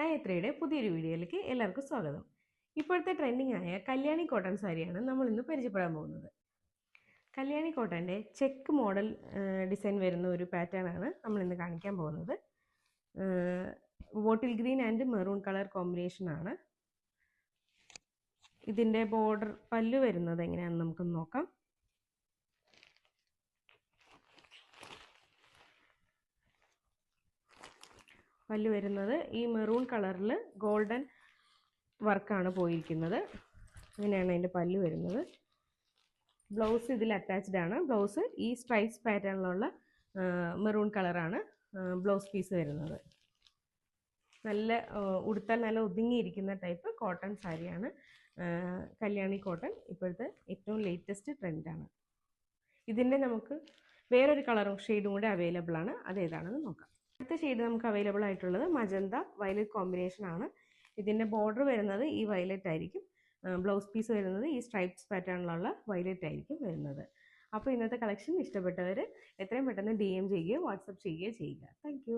നയത്രയുടെ പുതിയൊരു വീഡിയോയിലേക്ക് എല്ലാവർക്കും സ്വാഗതം. ഇപ്പോഴത്തെ ട്രെൻഡിങ് ആയ കല്യാണി കോട്ടൺ സാരിയാണ് നമ്മൾ ഇന്ന് പരിചയപ്പെടാൻ പോകുന്നത്. കല്യാണി കോട്ടൻ്റെ ചെക്ക് മോഡൽ ഡിസൈൻ വരുന്ന ഒരു പാറ്റേൺ ആണ് നമ്മൾ ഇന്ന് കാണിക്കാൻ പോകുന്നത്. Bottle green and maroon colour combination ആണ്. ഇതിൻ്റെ ബോർഡർ പല്ലു വരുന്നത് എങ്ങനെയാണെന്ന് നമുക്കൊന്ന് നോക്കാം. പല്ലു വരുന്നത് ഈ മെറൂൺ കളറിൽ ഗോൾഡൻ വർക്കാണ് പോയിരിക്കുന്നത്. അങ്ങനെയാണ് അതിൻ്റെ പല്ലു വരുന്നത്. ബ്ലൗസ് ഇതിൽ അറ്റാച്ച്ഡ് ആണ്. ബ്ലൗസ് ഈ സ്ട്രൈപ്സ് പാറ്റേണിലുള്ള മെറൂൺ കളറാണ് ബ്ലൗസ് പീസ് വരുന്നത്. നല്ല ഉടുത്താൽ നല്ല ഒതുങ്ങിയിരിക്കുന്ന ടൈപ്പ് കോട്ടൺ സാരിയാണ് കല്യാണി കോട്ടൺ. ഇപ്പോഴത്തെ ഏറ്റവും ലേറ്റസ്റ്റ് ട്രെൻഡാണ്. ഇതിൻ്റെ നമുക്ക് വേറൊരു കളറും ഷെയ്ഡും കൂടെ അവൈലബിൾ ആണ്. അതേതാണെന്ന് നോക്കാം. അടുത്ത ഷെയ്ഡ് നമുക്ക് അവൈലബിൾ ആയിട്ടുള്ളത് മജന്ത വയലറ്റ് കോമ്പിനേഷൻ ആണ്. ഇതിൻ്റെ ബോർഡർ വരുന്നത് ഈ വയലറ്റ് ആയിരിക്കും. ബ്ലൗസ് പീസ് വരുന്നത് ഈ സ്ട്രൈപ്സ് പാറ്റേണിലുള്ള വയലറ്റ് ആയിരിക്കും വരുന്നത്. അപ്പോൾ ഇന്നത്തെ കളക്ഷൻ ഇഷ്ടപ്പെട്ടവർ എത്രയും പെട്ടെന്ന് DM ചെയ്യുകയോ വാട്സപ്പ് ചെയ്യുകയോ ചെയ്യുക. താങ്ക്